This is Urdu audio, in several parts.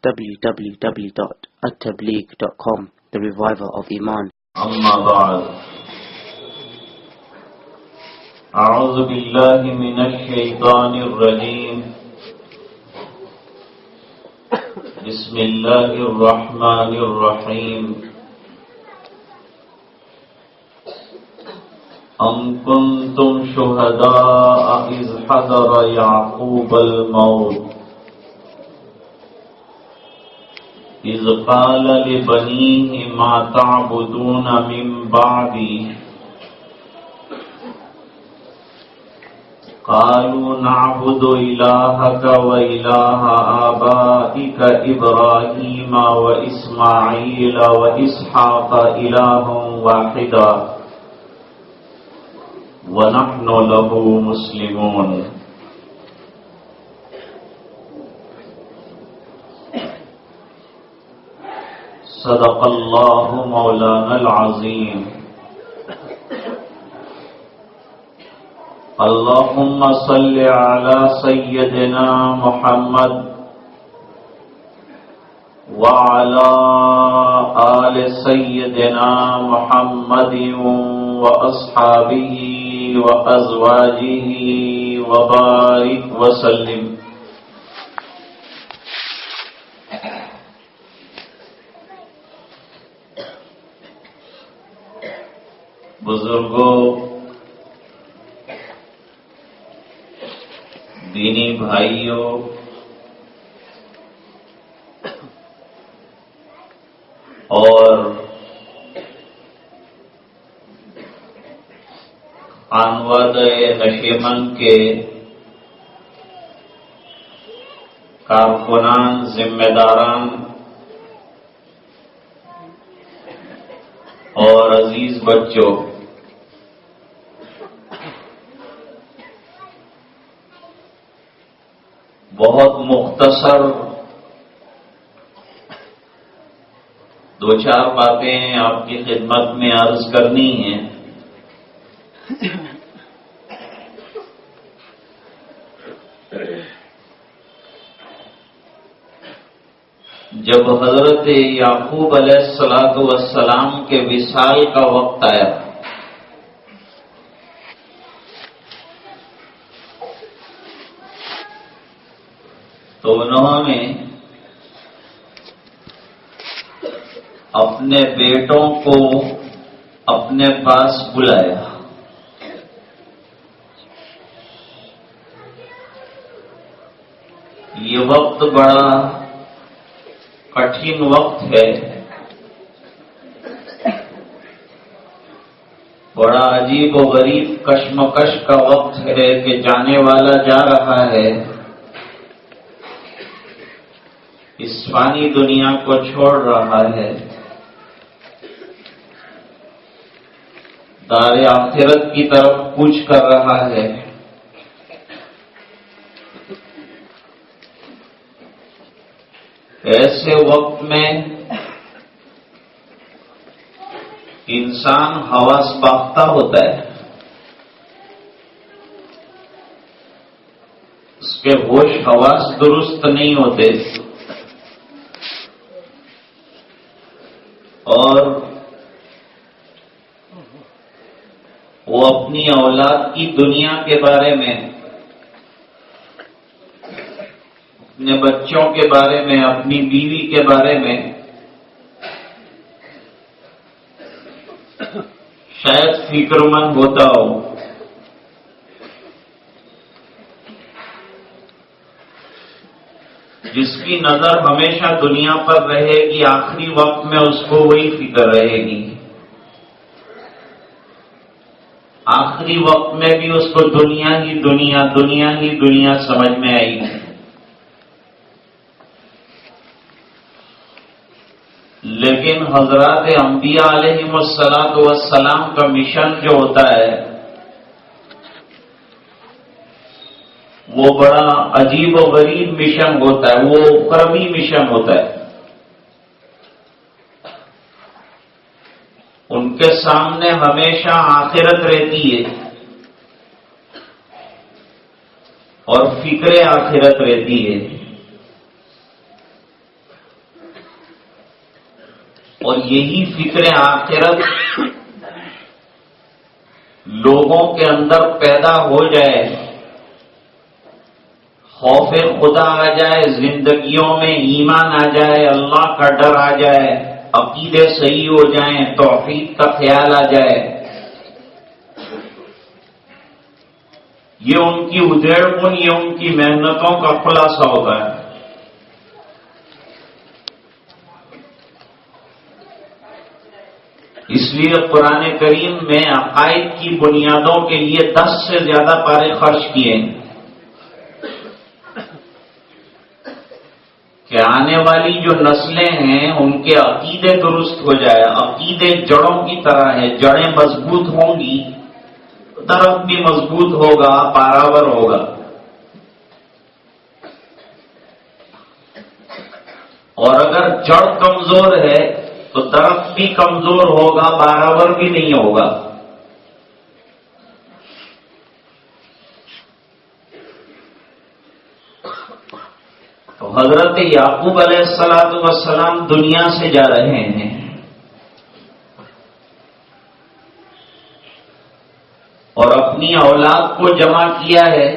www.attableek.com, the reviver of Iman. أما بعد أعوذ بالله من الشيطان الرجيم بسم الله الرحمن الرحيم أم كنتم شهداء إذ حضر يعقوب الموت إذ قال لبنيه ما تعبدون من بعدي قالوا نعبد إلهك وإله آبائك إبراهيم وإسماعيل وإسحاق إلها واحدا ونحن له مسلمون. صدق اللہ مولانا العظیم. اللہم صل علی سیدنا محمد وعلی آل سیدنا محمد واصحابہ وازواجہ وبارک وسلم. بزرگوں، دینی بھائیوں، اور خانوادہ نشیمن کے کارکنان، ذمہ داران اور عزیز بچوں، بہت مختصر دو چار باتیں آپ کی خدمت میں عرض کرنی ہیں. جب حضرت یعقوب علیہ السلام کے وصال کا وقت آیا تو انہوں نے اپنے بیٹوں کو اپنے پاس بلایا. یہ وقت بڑا کٹھن وقت ہے، بڑا عجیب و غریب کشمکش کا وقت ہے کہ جانے والا جا رہا ہے، اس فانی دنیا کو چھوڑ رہا ہے، دار آخرت کی طرف کوچ کر رہا ہے. ایسے وقت میں انسان حواس باختہ ہوتا ہے، اس کے ہوش حواس درست نہیں ہوتے، اور وہ اپنی اولاد کی دنیا کے بارے میں، اپنے بچوں کے بارے میں، اپنی بیوی کے بارے میں شاید فکر مند ہوتا ہو. جس کی نظر ہمیشہ دنیا پر رہے گی، آخری وقت میں اس کو وہی فکر رہے گی. آخری وقت میں بھی اس کو دنیا ہی دنیا، دنیا ہی دنیا سمجھ میں آئی گی. لیکن حضرات انبیاء علیہم السلام کا مشن جو ہوتا ہے وہ بڑا عجیب و غریب مشن ہوتا ہے، وہ اخروی مشن ہوتا ہے. ان کے سامنے ہمیشہ آخرت رہتی ہے اور فکر آخرت رہتی ہے. اور یہی فکر آخرت لوگوں کے اندر پیدا ہو جائے، خوف خدا آ جائے، زندگیوں میں ایمان آ جائے، اللہ کا ڈر آ جائے، عقیدے صحیح ہو جائیں، توحید کا خیال آ جائے، یہ ان کی ادھیڑ پن، یہ ان کی محنتوں کا خلاصہ ہوتا ہے۔ اس لیے قرآن کریم میں عقائد کی بنیادوں کے لیے 10 سے زیادہ پارے خرچ کیے ہیں کہ آنے والی جو نسلیں ہیں ان کے عقیدے درست ہو جائے۔ عقیدے جڑوں کی طرح ہے، جڑیں مضبوط ہوں گی، درخت بھی مضبوط ہوگا، پاراور ہوگا۔ اور اگر جڑ کمزور ہے تو درخت بھی کمزور ہوگا، پاراور بھی نہیں ہوگا۔ تو حضرت یعقوب علیہ السلام دنیا سے جا رہے ہیں، اور اپنی اولاد کو جمع کیا ہے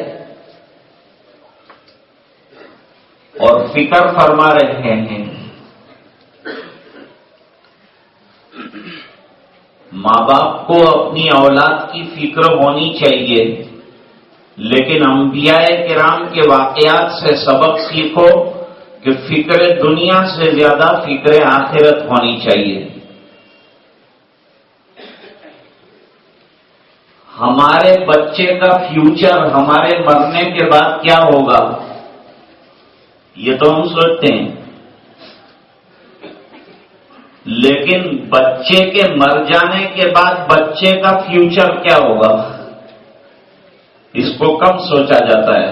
اور فکر فرما رہے ہیں۔ ماں باپ کو اپنی اولاد کی فکر ہونی چاہیے، لیکن انبیاء کرام کے واقعات سے سبق سیکھو کہ فکر دنیا سے زیادہ فکر آخرت ہونی چاہیے۔ ہمارے بچے کا فیوچر ہمارے مرنے کے بعد کیا ہوگا، یہ تو ہم سوچتے ہیں، لیکن بچے کے مر جانے کے بعد بچے کا فیوچر کیا ہوگا، اس کو کم سوچا جاتا ہے۔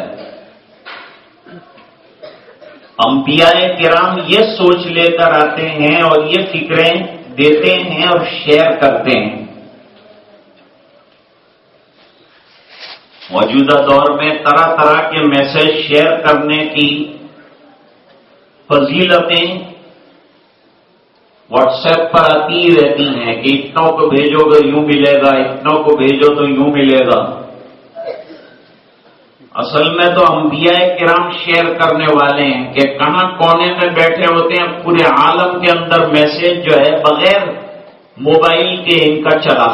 انبیاء کرام یہ سوچ لے کر آتے ہیں اور یہ فکریں دیتے ہیں اور شیئر کرتے ہیں۔ موجودہ دور میں طرح طرح کے میسج شیئر کرنے کی فضیلتیں واٹس ایپ پر آتی ہی رہتی ہیں کہ اتنوں کو بھیجو گے یوں ملے گا، اتنوں کو بھیجو تو یوں ملے گا۔ اصل میں تو انبیاء کرام شیئر کرنے والے ہیں کہ کہاں کونے میں بیٹھے ہوتے ہیں، پورے عالم کے اندر میسج جو ہے بغیر موبائل کے ان کا چلا۔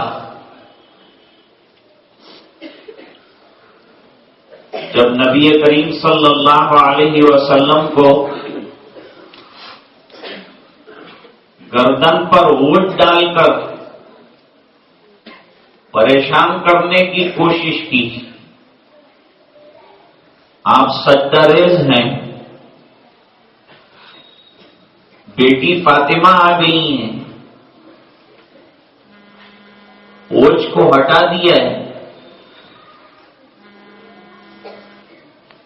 جب نبی کریم صلی اللہ علیہ وسلم کو گردن پر اونٹ ڈال کر پریشان کرنے کی کوشش کی، آپ سجدہ ریز ہیں، بیٹی فاطمہ آ گئی ہیں، اوجھ کو ہٹا دیا ہے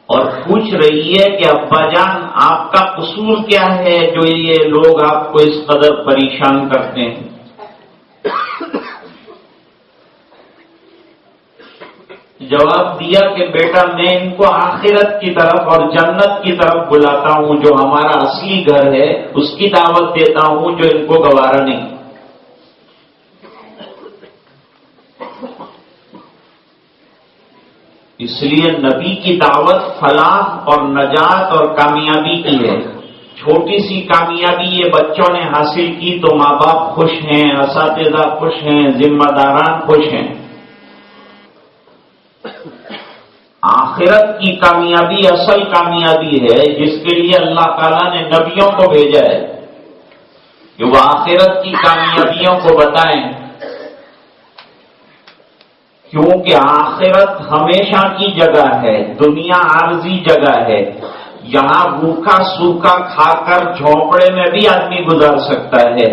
اور پوچھ رہی ہے کہ ابا جان آپ کا قصور کیا ہے جو یہ لوگ آپ کو اس قدر پریشان کرتے ہیں؟ جواب دیا کہ بیٹا میں ان کو آخرت کی طرف اور جنت کی طرف بلاتا ہوں، جو ہمارا اصلی گھر ہے اس کی دعوت دیتا ہوں جو ان کو گوارا نہیں۔ اس لیے نبی کی دعوت فلاح اور نجات اور کامیابی کی ہے۔ چھوٹی سی کامیابی یہ بچوں نے حاصل کی تو ماں باپ خوش ہیں، اساتذہ خوش ہیں، ذمہ داران خوش ہیں۔ آخرت کی کامیابی اصل کامیابی ہے، جس کے لیے اللہ تعالیٰ نے نبیوں کو بھیجا ہے کہ وہ آخرت کی کامیابیوں کو بتائیں، کیونکہ آخرت ہمیشہ کی جگہ ہے، دنیا عارضی جگہ ہے۔ یہاں بھوکا سوکھا کھا کر جھونپڑے میں بھی آدمی گزار سکتا ہے،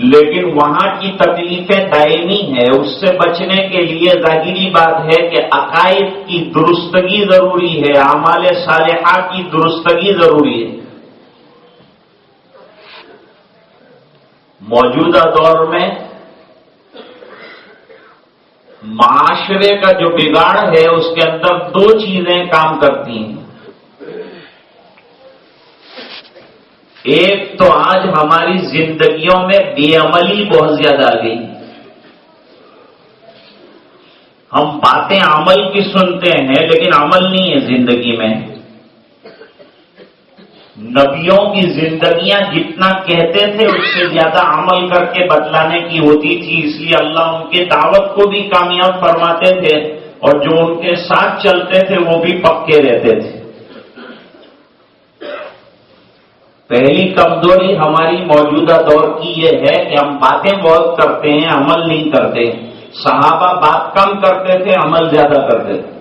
لیکن وہاں کی تکلیفیں دائمی ہیں۔ اس سے بچنے کے لیے ظاہری بات ہے کہ عقائد کی درستگی ضروری ہے، اعمال صالحہ کی درستگی ضروری ہے۔ موجودہ دور میں معاشرے کا جو بگاڑ ہے اس کے اندر دو چیزیں کام کرتی ہیں۔ ایک تو آج ہماری زندگیوں میں بے عملی بہت زیادہ آ گئی. ہم باتیں عمل کی سنتے ہیں لیکن عمل نہیں ہے زندگی میں. نبیوں کی زندگیاں جتنا کہتے تھے اس سے زیادہ عمل کر کے بتلانے کی ہوتی تھی، اس لیے اللہ ان کے دعوت کو بھی کامیاب فرماتے تھے اور جو ان کے ساتھ چلتے تھے وہ بھی پکے رہتے تھے. پہلی کمزوری ہماری موجودہ دور کی یہ ہے کہ ہم باتیں بہت کرتے ہیں، عمل نہیں کرتے. صحابہ بات کم کرتے تھے، عمل زیادہ کرتے تھے.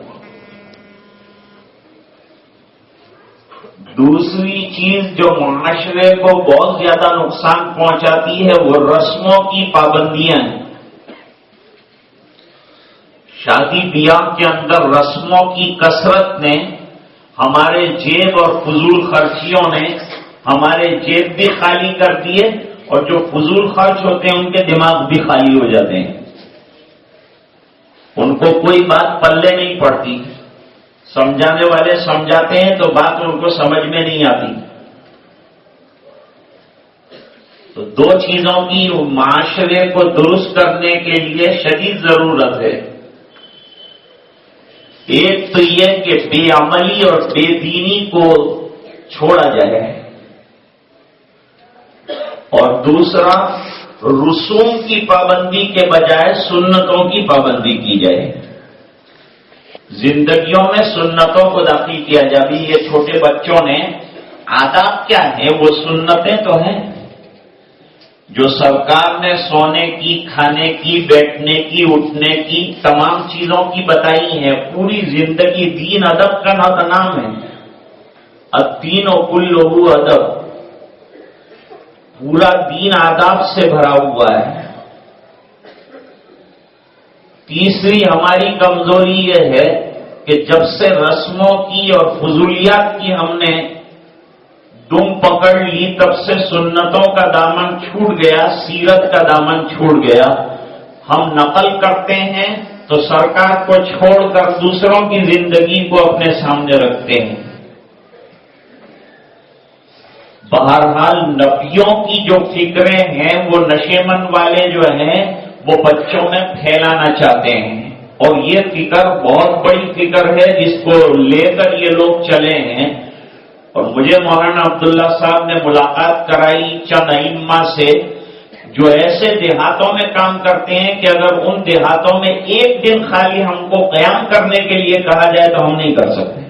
دوسری چیز جو معاشرے کو بہت زیادہ نقصان پہنچاتی ہے وہ رسموں کی پابندیاں ہیں. شادی بیاہ کے اندر رسموں کی کثرت نے ہمارے جیب اور فضول خرچیوں نے ہمارے جیب بھی خالی کر دیے اور جو فضول خرچ ہوتے ہیں ان کے دماغ بھی خالی ہو جاتے ہیں. ان کو کوئی بات پلے نہیں پڑتی. سمجھانے والے سمجھاتے ہیں تو بات ان کو سمجھ میں نہیں آتی. تو دو چیزوں کی معاشرے کو درست کرنے کے لیے شدید ضرورت ہے. ایک تو یہ کہ بے عملی اور بے دینی کو چھوڑا جائے اور دوسرا رسوم کی پابندی کے بجائے سنتوں کی پابندی کی جائے. زندگیوں میں سنتوں کو داخل کیا جائے. یہ چھوٹے بچوں نے آداب کیا ہے؟ وہ سنتیں تو ہیں جو سرکار نے سونے کی، کھانے کی، بیٹھنے کی، اٹھنے کی تمام چیزوں کی بتائی ہیں. پوری زندگی دین ادب کا نام ہے. الدین کلہ ادب. پورا دین آداب سے بھرا ہوا ہے. تیسری ہماری کمزوری یہ ہے کہ جب سے رسموں کی اور فضولیات کی ہم نے دم پکڑ لی تب سے سنتوں کا دامن چھوٹ گیا، سیرت کا دامن چھوٹ گیا. ہم نقل کرتے ہیں تو سرکار کو چھوڑ کر دوسروں کی زندگی کو اپنے سامنے رکھتے ہیں. بہرحال نبیوں کی جو فکریں ہیں وہ نشیمن والے جو ہیں وہ بچوں میں پھیلانا چاہتے ہیں اور یہ فکر بہت بڑی فکر ہے جس کو لے کر یہ لوگ چلے ہیں. اور مجھے مولانا عبداللہ صاحب نے ملاقات کرائی چند ائمہ سے جو ایسے دیہاتوں میں کام کرتے ہیں کہ اگر ان دیہاتوں میں ایک دن خالی ہم کو قیام کرنے کے لیے کہا جائے تو ہم نہیں کر سکتے.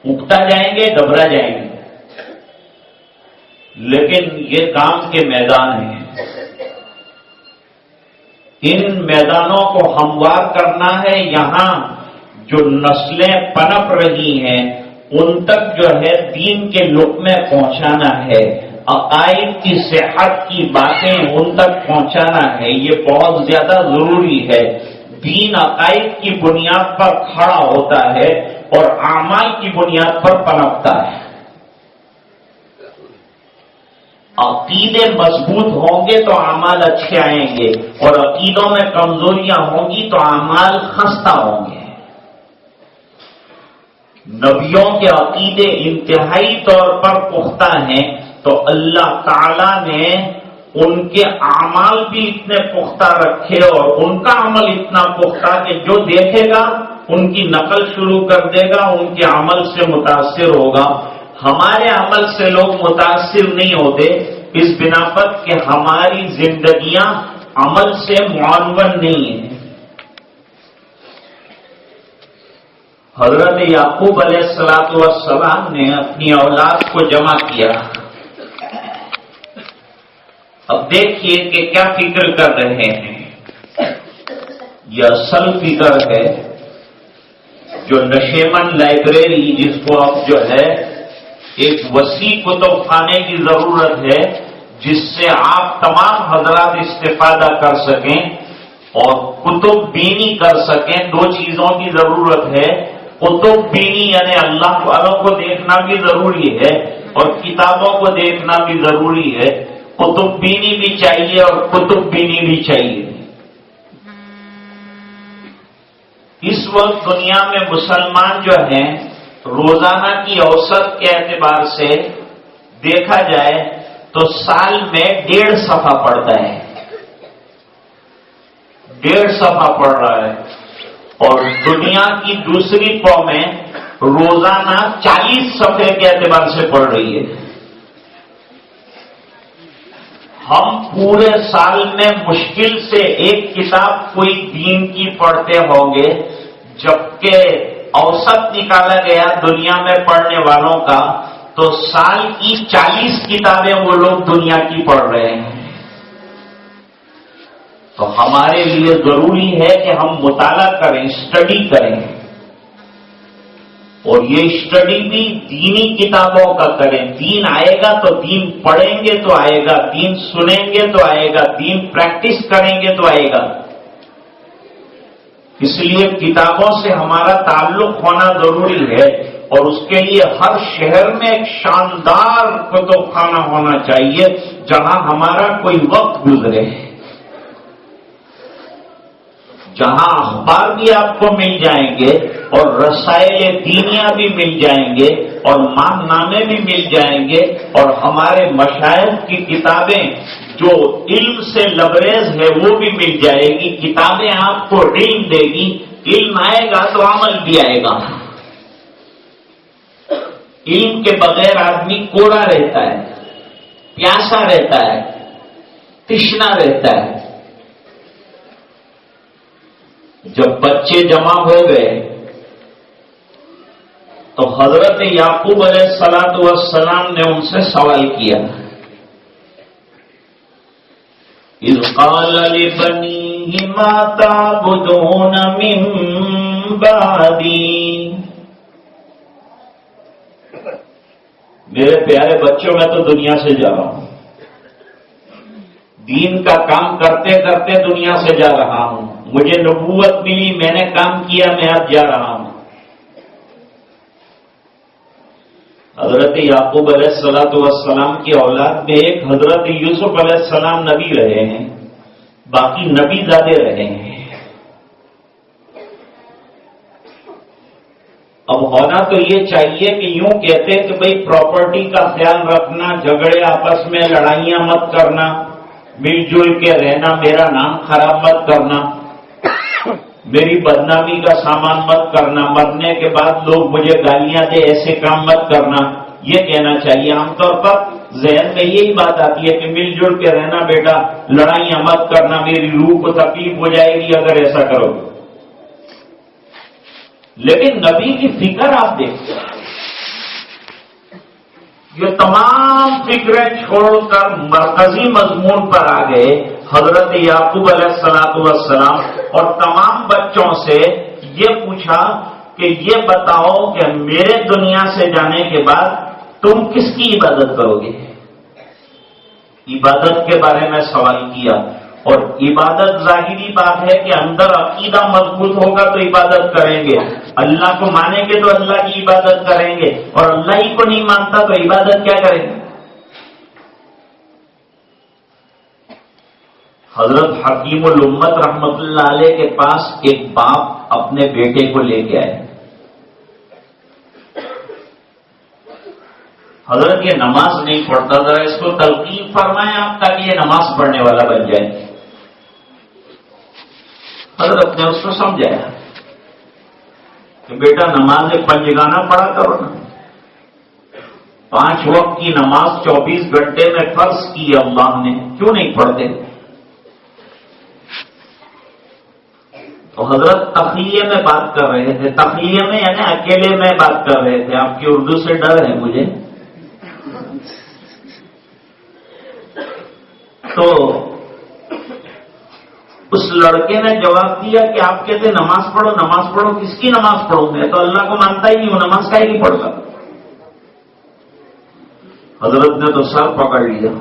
اکتا جائیں گے، گھبرا جائیں گے. لیکن یہ کام کے میدان ہیں. ان میدانوں کو ہموار کرنا ہے. یہاں جو نسلیں پنپ رہی ہیں ان تک جو ہے دین کے لقمے پہنچانا ہے. عقائد کی صحت کی باتیں ان تک پہنچانا ہے. یہ بہت زیادہ ضروری ہے. دین عقائد کی بنیاد پر کھڑا ہوتا ہے اور اعمال کی بنیاد پر پنپتا ہے. عقیدے مضبوط ہوں گے تو اعمال اچھے آئیں گے اور عقیدوں میں کمزوریاں ہوں گی تو اعمال خستہ ہوں گے. نبیوں کے عقیدے انتہائی طور پر پختہ ہیں تو اللہ تعالی نے ان کے اعمال بھی اتنے پختہ رکھے اور ان کا عمل اتنا پختہ کہ جو دیکھے گا ان کی نقل شروع کر دے گا، ان کے عمل سے متاثر ہوگا. ہمارے عمل سے لوگ متاثر نہیں ہوتے اس بنا پر کہ ہماری زندگیاں عمل سے معاون نہیں ہیں. حضرت یعقوب علیہ السلام نے اپنی اولاد کو جمع کیا. اب دیکھیے کہ کیا فکر کر رہے ہیں. یہ اصل فکر ہے جو نشیمن لائبریری جس کو اب جو ہے ایک وسیع کتب خانے کی ضرورت ہے جس سے آپ تمام حضرات استفادہ کر سکیں اور کتب بینی کر سکیں. دو چیزوں کی ضرورت ہے. کتب بینی یعنی اللہ والوں کو دیکھنا بھی ضروری ہے اور کتابوں کو دیکھنا بھی ضروری ہے. کتب بینی بھی چاہیے اور کتب بینی بھی چاہیے. اس وقت دنیا میں مسلمان جو ہیں روزانہ کی اوسط کے اعتبار سے دیکھا جائے تو سال میں 1.5 صفحہ پڑھتا ہے، 1.5 صفحہ پڑھ رہا ہے، اور دنیا کی دوسری قومیں روزانہ 40 صفحے کے اعتبار سے پڑھ رہی ہے۔ ہم پورے سال میں مشکل سے ایک کتاب کوئی دین کی پڑھتے ہوں گے، جبکہ اوسط نکالا گیا دنیا میں پڑھنے والوں کا تو سال کی 40 کتابیں وہ لوگ دنیا کی پڑھ رہے ہیں۔ تو ہمارے لیے ضروری ہے کہ ہم مطالعہ کریں، اسٹڈی کریں، اور یہ اسٹڈی بھی دینی کتابوں کا کریں۔ دین آئے گا تو دین پڑھیں گے تو آئے گا، دین سنیں گے تو آئے گا، دین پریکٹس کریں گے تو آئے گا۔ اس لیے کتابوں سے ہمارا تعلق ہونا ضروری ہے، اور اس کے لیے ہر شہر میں ایک شاندار کتب خانہ ہونا چاہیے جہاں ہمارا کوئی وقت گزرے، جہاں اخبار بھی آپ کو مل جائیں گے اور رسائل دینیہ بھی مل جائیں گے اور مان نامے بھی مل جائیں گے، اور ہمارے مشائخ کی کتابیں جو علم سے لبریز ہے وہ بھی مل جائے گی۔ کتابیں آپ کو علم دے گی، علم آئے گا تو عمل بھی آئے گا۔ علم کے بغیر آدمی کوڑا رہتا ہے، پیاسا رہتا ہے، تشنا رہتا ہے۔ جب بچے جمع ہو گئے تو حضرت یعقوب علیہ السلام نے ان سے سوال کیا، اذ قال لبنیہ ما تعبدون من بعدی، میرے پیارے بچوں میں تو دنیا سے جا رہا ہوں، دین کا کام کرتے کرتے دنیا سے جا رہا ہوں، مجھے نبوت ملی، میں نے کام کیا، میں اب جا رہا ہوں۔ حضرت یعقوب علیہ السلام کی اولاد میں ایک حضرت یوسف علیہ السلام نبی رہے ہیں، باقی نبی زادے رہے ہیں۔ اب ہونا تو یہ چاہیے کہ یوں کہتے کہ بھئی پراپرٹی کا خیال رکھنا، جھگڑے آپس میں، لڑائیاں مت کرنا، مل جل کے رہنا، میرا نام خراب مت کرنا، میری بدنامی کا سامان مت کرنا، مرنے کے بعد لوگ مجھے گالیاں دے، ایسے کام مت کرنا، یہ کہنا چاہیے۔ عام طور پر ذہن میں یہی بات آتی ہے کہ مل جل کے رہنا بیٹا، لڑائیاں مت کرنا، میری روح کو تکلیف ہو جائے گی اگر ایسا کرو۔ لیکن نبی کی فکر آپ دیکھتے ہیں، یہ تمام فکریں چھوڑ کر مرکزی مضمون پر آ گئے۔ حضرت یعقوب علیہ السلام اور تمام بچوں سے یہ پوچھا کہ یہ بتاؤ کہ میرے دنیا سے جانے کے بعد تم کس کی عبادت کرو گے؟ عبادت کے بارے میں سوال کیا، اور عبادت ظاہری بات ہے کہ اندر عقیدہ مضبوط ہوگا تو عبادت کریں گے، اللہ کو مانیں گے تو اللہ کی عبادت کریں گے، اور اللہ ہی کو نہیں مانتا تو عبادت کیا کریں گے؟ حضرت حکیم الامت رحمت اللہ علیہ کے پاس ایک باپ اپنے بیٹے کو لے کے آئے، حضرت یہ نماز نہیں پڑھتا، ذرا اس کو تلقین فرمائیں آپ تاکہ یہ نماز پڑھنے والا بن جائے۔ حضرت نے اس کو سمجھایا کہ بیٹا نماز پنجگانہ پڑھا کرو نا، 5 وقت کی نماز 24 گھنٹے میں فرض کی اللہ نے، کیوں نہیں پڑھتے؟ تو حضرت تخلیے میں بات کر رہے تھے، تخلیے میں یعنی اکیلے میں بات کر رہے تھے، آپ کی اردو سے ڈر ہے مجھے۔ تو اس لڑکے نے جواب دیا کہ آپ کہتے نماز پڑھو نماز پڑھو، کس کی نماز پڑھوں؟ میں تو اللہ کو مانتا ہی نہیں ہوں، نماز کا ہی نہیں پڑھتا۔ حضرت نے تو سر پکڑ لیا،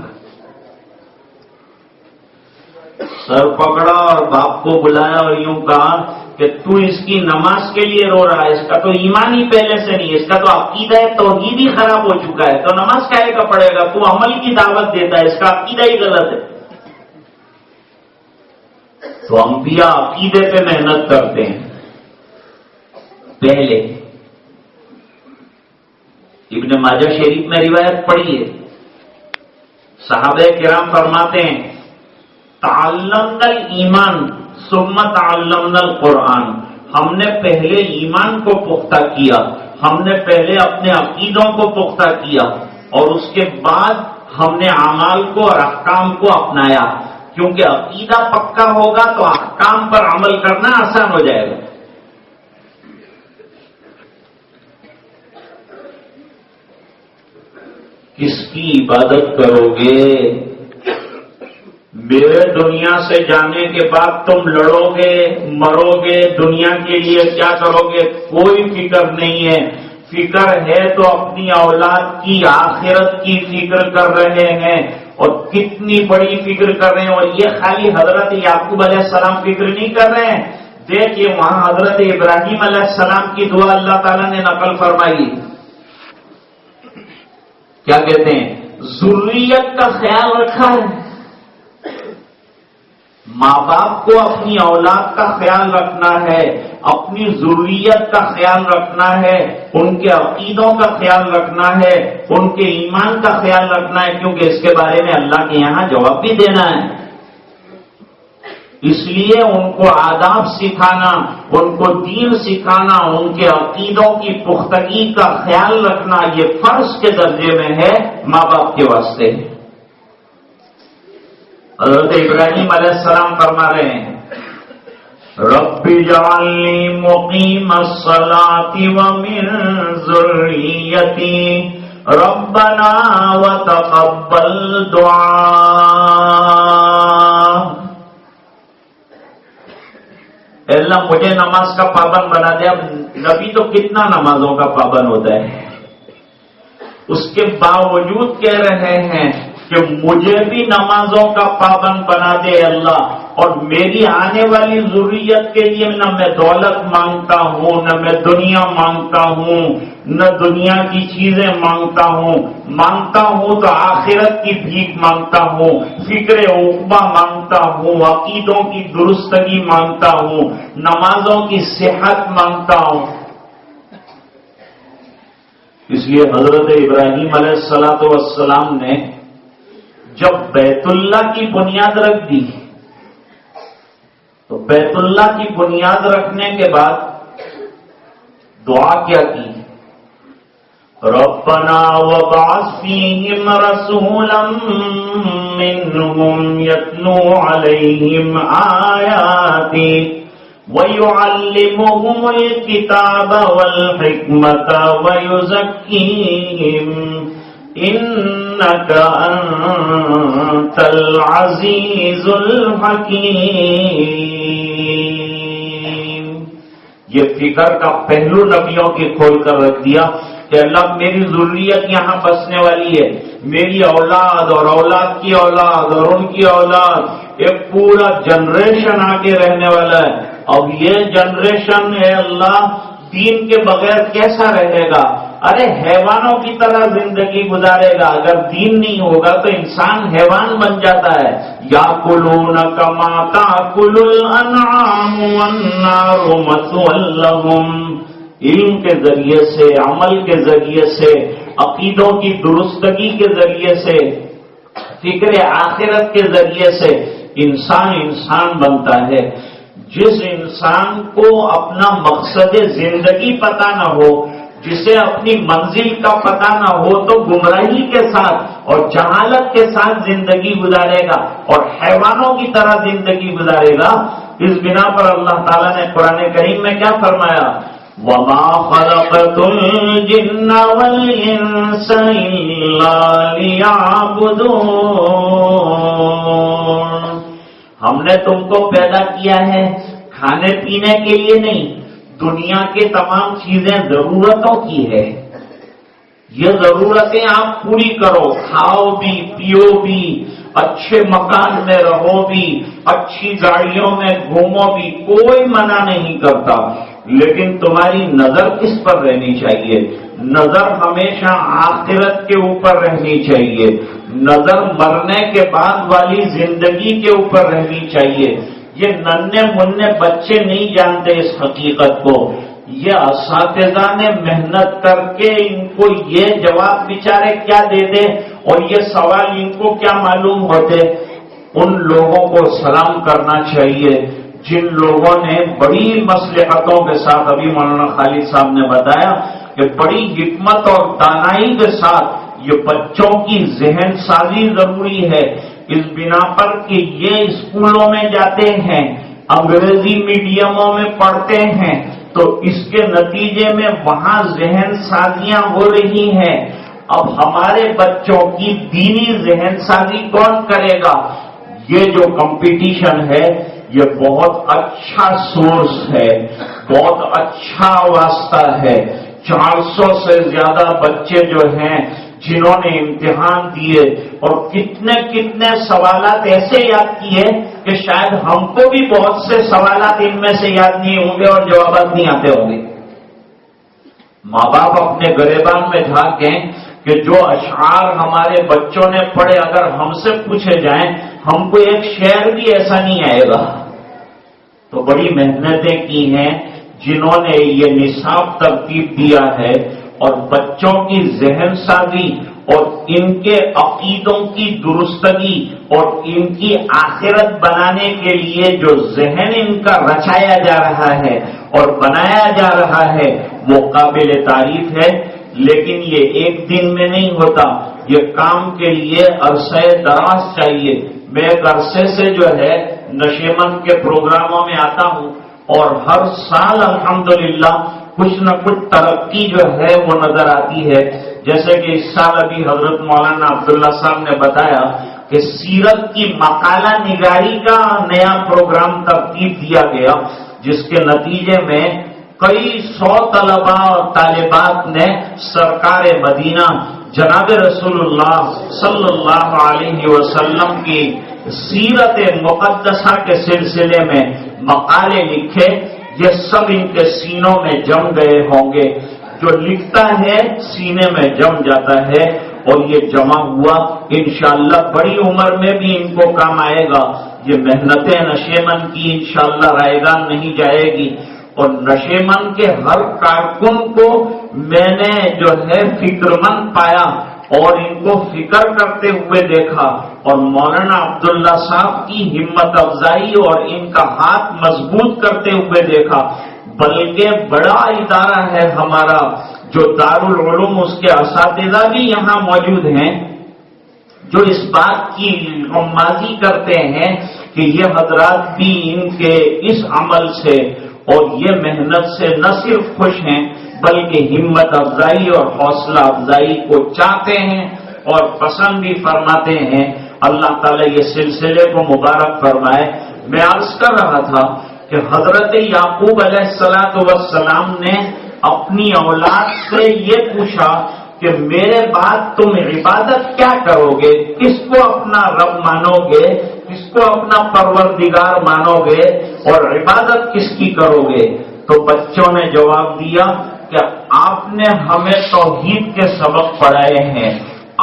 سر پکڑا اور باپ کو بلایا اور یوں کہا کہ تو اس کی نماز کے لیے رو رہا ہے، اس کا تو ایمان ہی پہلے سے نہیں، اس کا تو عقیدہ توحید ہی خراب ہو چکا ہے، تو نماز کاہے کا پڑھے گا؟ تو عمل کی دعوت دیتا ہے، اس کا عقیدہ ہی غلط ہے۔ تو انبیاء عقیدے پہ محنت کرتے ہیں۔ پہلے ابن ماجہ شریف میں روایت پڑھی ہے صحابہ کرام فرماتے ہیں تعلمنا الایمان ثم تعلمنا القرآن، ہم نے پہلے ایمان کو پختہ کیا، ہم نے پہلے اپنے عقیدوں کو پختہ کیا، اور اس کے بعد ہم نے اعمال کو اور احکام کو اپنایا، کیونکہ عقیدہ پکا ہوگا تو احکام پر عمل کرنا آسان ہو جائے گا۔ کس کی عبادت کرو گے؟ میرے دنیا سے جانے کے بعد تم لڑو گے، مرو گے، دنیا کے لیے کیا کرو گے؟ کوئی فکر نہیں ہے۔ فکر ہے تو اپنی اولاد کی آخرت کی فکر کر رہے ہیں، اور کتنی بڑی فکر کر رہے ہیں۔ اور یہ خالی حضرت یعقوب علیہ السلام فکر نہیں کر رہے ہیں، دیکھیے وہاں حضرت ابراہیم علیہ السلام کی دعا اللہ تعالیٰ نے نقل فرمائی۔ کیا کہتے ہیں؟ ذریت کا خیال رکھا ہے۔ ماں باپ کو اپنی اولاد کا خیال رکھنا ہے، اپنی ذریت کا خیال رکھنا ہے، ان کے عقیدوں کا خیال رکھنا ہے، ان کے ایمان کا خیال رکھنا ہے، کیونکہ اس کے بارے میں اللہ کے یہاں جواب بھی دینا ہے۔ اس لیے ان کو آداب سکھانا، ان کو دین سکھانا، ان کے عقیدوں کی پختگی کا خیال رکھنا، یہ فرض کے درجے میں ہے ماں باپ کے واسطے۔ حضرت ابراہیم علیہ السلام فرما رہے ہیں رب اجعلنی مقیم الصلاۃ ومن ذریتی ربنا وتقبل دعاء۔ اے اللہ مجھے نماز کا پابند بنا دے۔ اب نبی تو کتنا نمازوں کا پابند ہوتا ہے، اس کے باوجود کہہ رہے ہیں کہ مجھے بھی نمازوں کا پابند بنا دے اللہ، اور میری آنے والی ضروریت کے لیے نہ میں دولت مانگتا ہوں، نہ میں دنیا مانگتا ہوں، نہ دنیا کی چیزیں مانگتا ہوں تو آخرت کی بھیک مانگتا ہوں، فکر عقبہ مانگتا ہوں، عقیدوں کی درستگی مانگتا ہوں، نمازوں کی صحت مانگتا ہوں۔ اس لیے حضرت ابراہیم علیہ السلام نے جب بیت اللہ کی بنیاد رکھ دی تو بیت اللہ کی بنیاد رکھنے کے بعد دعا کیا کی؟ ربنا وابعث فیہم رسولا منہم یتلو علیہم آیاتک وَيُعَلِّمُهُمُ الْكِتَابَ وَالْحِكْمَةَ وَيُزَكِّيهِمْ إِنَّكَ أَنْتَ الْعَزِيزُ الْحَكِيمُ۔ یہ فکر کا پہلو نبیوں کی کھول کر رکھ دیا کہ اللہ میری ذریت یہاں بسنے والی ہے، میری اولاد اور اولاد کی اولاد اور ان کی اولاد، ایک پورا جنریشن آگے رہنے والا ہے۔ اب یہ جنریشن ہے اللہ دین کے بغیر کیسا رہے گا؟ ارے حیوانوں کی طرح زندگی گزارے گا۔ اگر دین نہیں ہوگا تو انسان حیوان بن جاتا ہے۔ یاکلون کما تاکل الانعام والنار مثوی لہم۔ علم کے ذریعے سے، عمل کے ذریعے سے، عقیدوں کی درستگی کے ذریعے سے، فکر آخرت کے ذریعے سے انسان بنتا ہے۔ جس انسان کو اپنا مقصد زندگی پتہ نہ ہو، جسے اپنی منزل کا پتہ نہ ہو، تو گمراہی کے ساتھ اور جہالت کے ساتھ زندگی گزارے گا اور حیوانوں کی طرح زندگی گزارے گا۔ اس بنا پر اللہ تعالیٰ نے قرآن کریم میں کیا فرمایا؟ وَمَا خَلَقْتُ الْجِنَّ وَالْإِنسَ إِلَّا لِيَعْبُدُونَ۔ ہم نے تم کو پیدا کیا ہے کھانے پینے کے لیے نہیں، دنیا کے تمام چیزیں ضرورتوں کی ہے۔ یہ ضرورتیں آپ پوری کرو، کھاؤ بھی، پیو بھی، اچھے مکان میں رہو بھی، اچھی گاڑیوں میں گھومو بھی، کوئی منع نہیں کرتا، لیکن تمہاری نظر کس پر رہنی چاہیے؟ نظر ہمیشہ آخرت کے اوپر رہنی چاہیے، نظر مرنے کے بعد والی زندگی کے اوپر رہنی چاہیے۔ یہ ننھے منھے بچے نہیں جانتے اس حقیقت کو، یہ اساتذہ نے محنت کر کے ان کو یہ جواب بیچارے کیا دے دے، اور یہ سوال ان کو کیا معلوم ہوتے؟ ان لوگوں کو سلام کرنا چاہیے جن لوگوں نے بڑی مصلحتوں کے ساتھ، ابھی مولانا خالد صاحب نے بتایا کہ بڑی حکمت اور دانائی کے ساتھ یہ بچوں کی ذہن سازی ضروری ہے، اس بنا پر کہ یہ اسکولوں میں جاتے ہیں، انگریزی میڈیموں میں پڑھتے ہیں، تو اس کے نتیجے میں وہاں ذہن سازیاں ہو رہی ہیں۔ اب ہمارے بچوں کی دینی ذہن سازی کون کرے گا؟ یہ جو کمپٹیشن ہے یہ بہت اچھا سورس ہے، بہت اچھا واسطہ ہے۔ 400 سے زیادہ بچے جو ہیں جنہوں نے امتحان دیے اور کتنے کتنے سوالات ایسے یاد کیے کہ شاید ہم کو بھی بہت سے سوالات ان میں سے یاد نہیں ہوں گے اور جوابات نہیں آتے ہوں گے۔ ماں باپ اپنے گریبان میں جھانکیں کہ جو اشعار ہمارے بچوں نے پڑھے اگر ہم سے پوچھے جائیں ہم کو ایک شعر بھی ایسا نہیں آئے گا۔ تو بڑی محنتیں کی ہیں جنہوں نے یہ نصاب ترتیب دیا ہے، اور بچوں کی ذہن سازی اور ان کے عقیدوں کی درستگی اور ان کی آخرت بنانے کے لیے جو ذہن ان کا رچایا جا رہا ہے اور بنایا جا رہا ہے وہ قابل تعریف ہے۔ لیکن یہ ایک دن میں نہیں ہوتا، یہ کام کے لیے عرصہ دراز چاہیے۔ میں ایک عرصے سے جو ہے نشیمن کے پروگراموں میں آتا ہوں اور ہر سال الحمدللہ کچھ نہ کچھ ترقی جو ہے وہ نظر آتی ہے۔ جیسے کہ اس سال ابھی حضرت مولانا عبداللہ صاحب نے بتایا کہ سیرت کی مقالہ نگاری کا نیا پروگرام ترتیب دیا گیا، جس کے نتیجے میں کئی 100 طلباء اور طالبات نے سرکار مدینہ جناب رسول اللہ صلی اللہ علیہ وسلم کی سیرت مقدسہ کے سلسلے میں مقالے لکھے۔ یہ سب ان کے سینوں میں جم گئے ہوں گے۔ جو لکھتا ہے سینے میں جم جاتا ہے، اور یہ جمع ہوا انشاءاللہ بڑی عمر میں بھی ان کو کام آئے گا۔ یہ محنتیں نشیمن کی انشاءاللہ رائیگان نہیں جائے گی۔ اور نشیمن کے ہر کارکن کو میں نے جو ہے فکر مند پایا اور ان کو فکر کرتے ہوئے دیکھا، اور مولانا عبداللہ صاحب کی ہمت افزائی اور ان کا ہاتھ مضبوط کرتے ہوئے دیکھا۔ بلکہ بڑا ادارہ ہے ہمارا جو دارالعلوم، اس کے اساتذہ بھی یہاں موجود ہیں جو اس بات کی غمازی کرتے ہیں کہ یہ حضرات بھی ان کے اس عمل سے اور یہ محنت سے نہ صرف خوش ہیں بلکہ ہمت افزائی اور حوصلہ افزائی کو چاہتے ہیں اور پسند بھی فرماتے ہیں۔ اللہ تعالیٰ یہ سلسلے کو مبارک فرمائے۔ میں عرض کر رہا تھا کہ حضرت یعقوب علیہ السلام نے اپنی اولاد سے یہ پوچھا کہ میرے بعد تم عبادت کیا کرو گے، کس کو اپنا رب مانو گے، کس کو اپنا پروردگار مانو گے، اور عبادت کس کی کرو گے؟ تو بچوں نے جواب دیا کہ آپ نے ہمیں توحید کے سبق پڑھائے ہیں،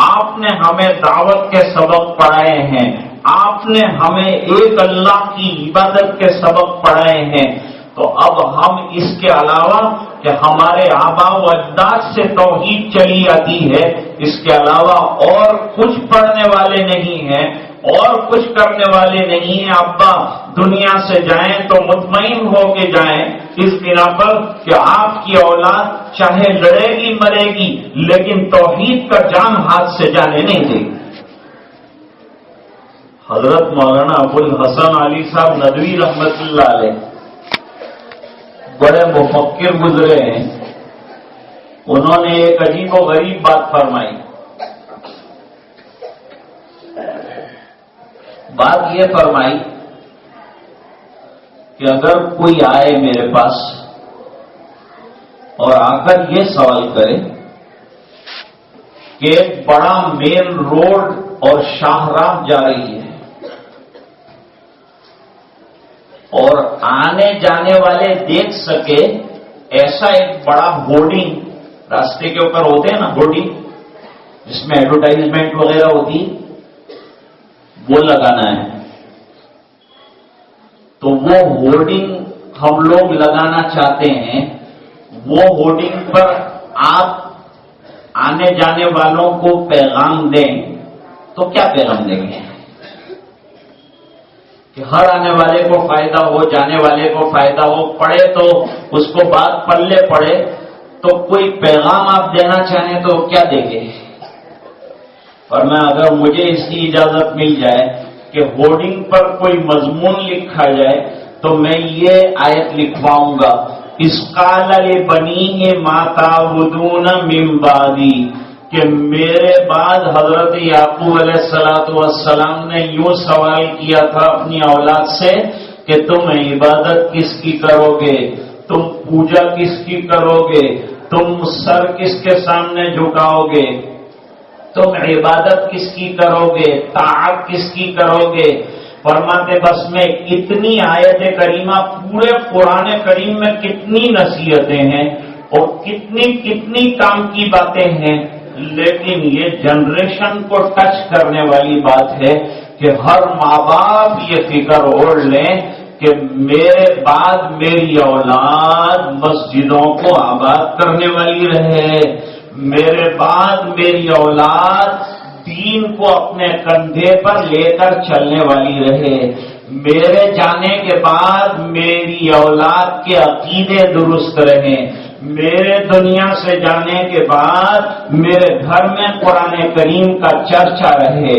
آپ نے ہمیں دعوت کے سبق پڑھائے ہیں، آپ نے ہمیں ایک اللہ کی عبادت کے سبق پڑھائے ہیں، تو اب ہم اس کے علاوہ کہ ہمارے آباء و اجداد سے توحید چلی آتی ہے، اس کے علاوہ اور کچھ پڑھنے والے نہیں ہیں اور کچھ کرنے والے نہیں ہیں۔ ابا دنیا سے جائیں تو مطمئن ہو کے جائیں، اس بنا پر کہ آپ کی اولاد چاہے لڑے گی مرے گی لیکن توحید کا جام ہاتھ سے جانے نہیں دے گی۔ حضرت مولانا ابو الحسن علی صاحب ندوی رحمت اللہ علیہ بڑے مفکر گزرے ہیں، انہوں نے ایک عجیب و غریب بات فرمائی۔ بات یہ فرمائی کہ اگر کوئی آئے میرے پاس اور آ کر یہ سوال کرے کہ ایک بڑا مین روڈ اور شاہراہ جا رہی ہے اور آنے جانے والے دیکھ سکے ایسا ایک بڑا ہورڈنگ، راستے کے اوپر ہوتے ہیں نا ہورڈنگ جس میں ایڈورٹائزمنٹ وغیرہ ہوتی، وہ لگانا ہے، تو وہ ہورڈنگ ہم لوگ لگانا چاہتے ہیں۔ وہ ہورڈنگ پر آپ آنے جانے والوں کو پیغام دیں تو کیا پیغام دیں گے کہ ہر آنے والے کو فائدہ ہو، جانے والے کو فائدہ ہو، پڑھے تو اس کو بات پلے پڑے، تو کوئی پیغام آپ دینا چاہیں تو کیا دیں گے؟ اور میں اگر مجھے اس کی اجازت مل جائے کہ ہورڈنگ پر کوئی مضمون لکھا جائے تو میں یہ آیت لکھواؤں گا، اِذْ قَالَ لِبَنِيهِ مَا تَعْبُدُونَ مِن بَعْدِي، کہ میرے بعد حضرت یعقوب علیہ السلام نے یوں سوال کیا تھا اپنی اولاد سے کہ تم عبادت کس کی کرو گے، تم پوجا کس کی کرو گے، تم سر کس کے سامنے جھکاؤ گے، تم عبادت کس کی کرو گے، طاعت کس کی کرو گے؟ فرماتے بس میں اتنی آیت کریمہ، پورے قرآن کریم میں کتنی نصیحتیں ہیں اور کتنی کام کی باتیں ہیں، لیکن یہ جنریشن کو ٹچ کرنے والی بات ہے کہ ہر ماں باپ یہ فکر اوڑھ لیں کہ میرے بعد میری اولاد مسجدوں کو آباد کرنے والی رہے، میرے بعد میری اولاد دین کو اپنے کندھے پر لے کر چلنے والی رہے، میرے جانے کے بعد میری اولاد کے عقیدے درست رہیں، میرے دنیا سے جانے کے بعد میرے گھر میں قرآن کریم کا چرچا رہے،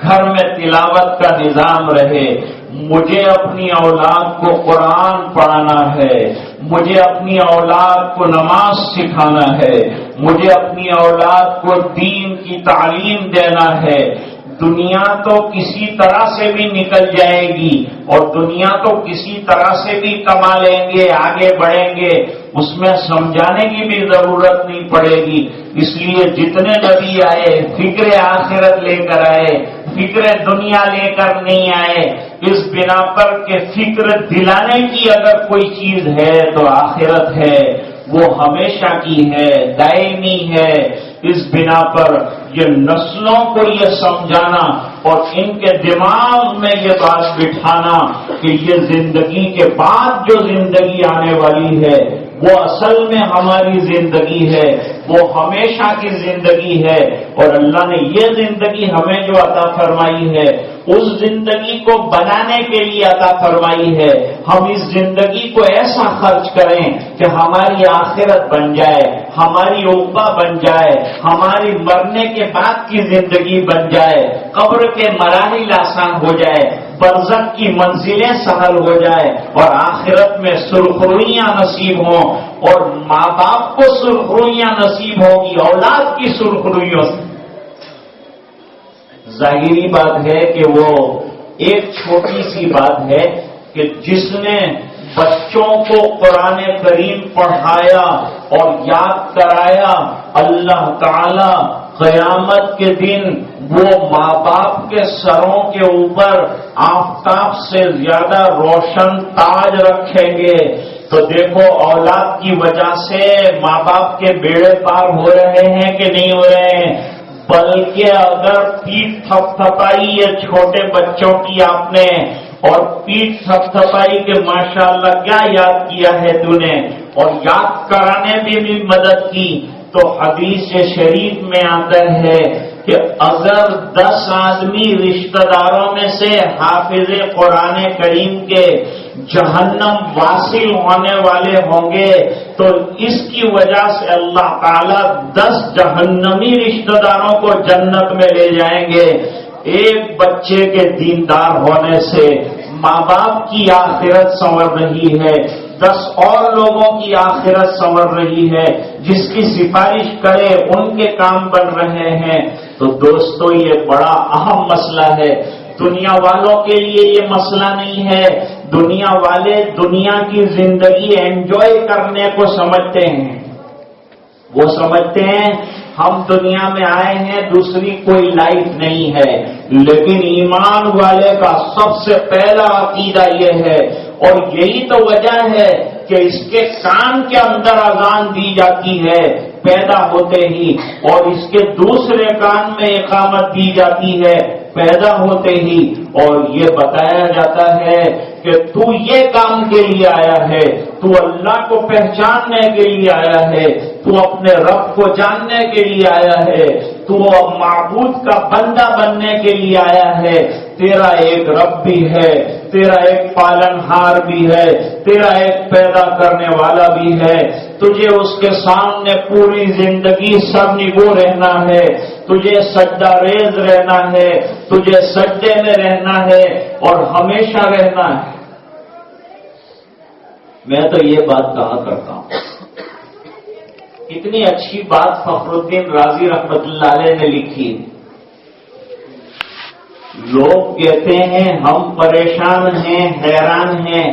گھر میں تلاوت کا نظام رہے، مجھے اپنی اولاد کو قرآن پڑھانا ہے، مجھے اپنی اولاد کو نماز سکھانا ہے، مجھے اپنی اولاد کو دین کی تعلیم دینا ہے۔ دنیا تو کسی طرح سے بھی نکل جائے گی اور دنیا تو کسی طرح سے بھی کما لیں گے، آگے بڑھیں گے، اس میں سمجھانے کی بھی ضرورت نہیں پڑے گی۔ اس لیے جتنے نبی آئے فکر آخرت لے کر آئے، فکر دنیا لے کر نہیں آئے، اس بنا پر کہ فکر دلانے کی اگر کوئی چیز ہے تو آخرت ہے، وہ ہمیشہ کی ہے، دائمی ہے۔ اس بنا پر یہ نسلوں کو یہ سمجھانا اور ان کے دماغ میں یہ بات بٹھانا کہ یہ زندگی کے بعد جو زندگی آنے والی ہے وہ اصل میں ہماری زندگی ہے، وہ ہمیشہ کی زندگی ہے، اور اللہ نے یہ زندگی ہمیں جو عطا فرمائی ہے اس زندگی کو بنانے کے لیے عطا فرمائی ہے۔ ہم اس زندگی کو ایسا خرچ کریں کہ ہماری آخرت بن جائے، ہماری عقبہ بن جائے، ہماری مرنے کے بعد کی زندگی بن جائے، قبر کے مراحل آسان ہو جائے، برزخ کی منزلیں سہل ہو جائے اور آخرت میں سرخرویاں نصیب ہوں، اور ماں باپ کو سرخرویاں نصیب ہوگی اولاد کی سرخرویوں سے۔ ظاہری بات ہے کہ وہ ایک چھوٹی سی بات ہے کہ جس نے بچوں کو قرآن کریم پڑھایا اور یاد کرایا، اللہ تعالی قیامت کے دن وہ ماں باپ کے سروں کے اوپر آفتاب سے زیادہ روشن تاج رکھیں گے۔ تو دیکھو اولاد کی وجہ سے ماں باپ کے بیڑے پار ہو رہے ہیں کہ نہیں ہو رہے ہیں؟ بلکہ اگر پیٹھ تھپ تھپائی یہ چھوٹے بچوں کی آپ نے، اور پیٹھ تھپ تھپائی کے ماشاءاللہ کیا یاد کیا ہے تو نے، اور یاد کرانے میں بھی مدد کی، تو حدیث شریف میں آتا ہے کہ اگر 10 آدمی رشتہ داروں میں سے حافظ قرآن کریم کے جہنم واصل ہونے والے ہوں گے تو اس کی وجہ سے اللہ تعالیٰ 10 جہنمی رشتہ داروں کو جنت میں لے جائیں گے۔ ایک بچے کے دیندار ہونے سے ماں باپ کی آخرت سنور رہی ہے، 10 اور لوگوں کی آخرت سنور رہی ہے، جس کی سفارش کرے ان کے کام بن رہے ہیں۔ تو دوستو یہ بڑا اہم مسئلہ ہے، دنیا والوں کے لیے یہ مسئلہ نہیں ہے۔ دنیا والے دنیا کی زندگی انجوائے کرنے کو سمجھتے ہیں، وہ سمجھتے ہیں ہم دنیا میں آئے ہیں، دوسری کوئی لائف نہیں ہے، لیکن ایمان والے کا سب سے پہلا عقیدہ یہ ہے، اور یہی تو وجہ ہے کہ اس کے کان کے اندر اذان دی جاتی ہے پیدا ہوتے ہی، اور اس کے دوسرے کان میں اقامت دی جاتی ہے پیدا ہوتے ہی، اور یہ بتایا جاتا ہے کہ تو یہ کام کے لیے آیا ہے، تو اللہ کو پہچاننے کے لیے آیا ہے، تو تو اپنے رب کو جاننے کے لیے آیا ہے، تو معبود کا بندہ بننے کے لیے آیا ہے۔ تیرا ایک رب بھی ہے، تیرا ایک پالنہار بھی ہے، تیرا ایک پیدا کرنے والا بھی ہے۔ تجھے اس کے سامنے پوری زندگی سرنگو رہنا ہے، تجھے سجدہ ریز رہنا ہے، تجھے سجدے میں رہنا ہے اور ہمیشہ رہنا ہے۔ میں تو یہ بات کہا کرتا ہوں، اتنی اچھی بات فخر الدین رازی رحمت اللہ علیہ نے لکھی۔ لوگ کہتے ہیں ہم پریشان ہیں، حیران ہیں۔